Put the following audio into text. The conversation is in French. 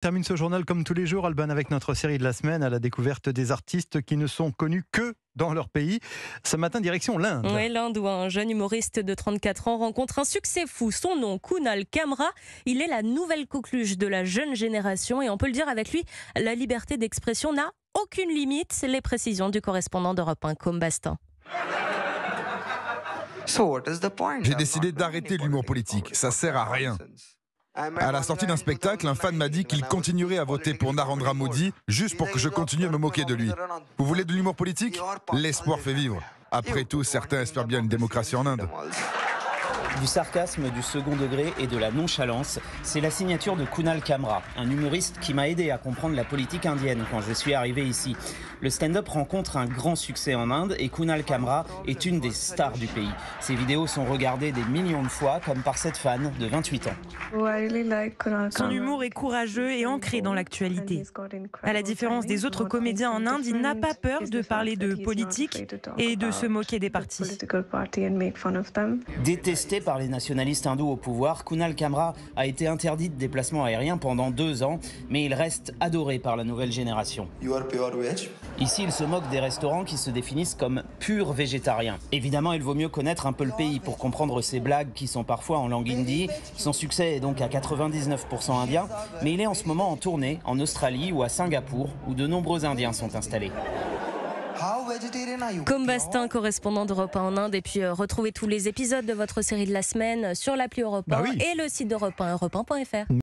Termine ce journal comme tous les jours, Alban, avec notre série de la semaine à la découverte des artistes qui ne sont connus que dans leur pays. Ce matin, direction l'Inde. Oui, l'Inde, où un jeune humoriste de 34 ans rencontre un succès fou. Son nom, Kunal Kamra. Il est la nouvelle coqueluche de la jeune génération et on peut le dire avec lui, la liberté d'expression n'a aucune limite. Les précisions du correspondant d'Europe 1, Combastin. J'ai décidé d'arrêter l'humour politique, ça sert à rien. À la sortie d'un spectacle, un fan m'a dit qu'il continuerait à voter pour Narendra Modi juste pour que je continue à me moquer de lui. Vous voulez de l'humour politique? L'espoir fait vivre. Après tout, certains espèrent bien une démocratie en Inde. Du sarcasme, du second degré et de la nonchalance, c'est la signature de Kunal Kamra, un humoriste qui m'a aidé à comprendre la politique indienne quand je suis arrivé ici. Le stand-up rencontre un grand succès en Inde et Kunal Kamra est une des stars du pays. Ses vidéos sont regardées des millions de fois, comme par cette fan de 28 ans. Son humour est courageux et ancré dans l'actualité. À la différence des autres comédiens en Inde, il n'a pas peur de parler de politique et de se moquer des partis. Détesté par les nationalistes hindous au pouvoir, Kunal Kamra a été interdit de déplacement aérien pendant 2 ans, mais il reste adoré par la nouvelle génération. Ici, il se moque des restaurants qui se définissent comme purs végétariens. Évidemment, il vaut mieux connaître un peu le pays pour comprendre ses blagues qui sont parfois en langue hindi. Son succès est donc à 99% indien, mais il est en ce moment en tournée en Australie ou à Singapour, où de nombreux Indiens sont installés. Combastin, correspondant d'Europe 1 en Inde. Et puis retrouvez tous les épisodes de votre série de la semaine sur l'appli Europe 1 et le site d'Europe 1, europe1.fr.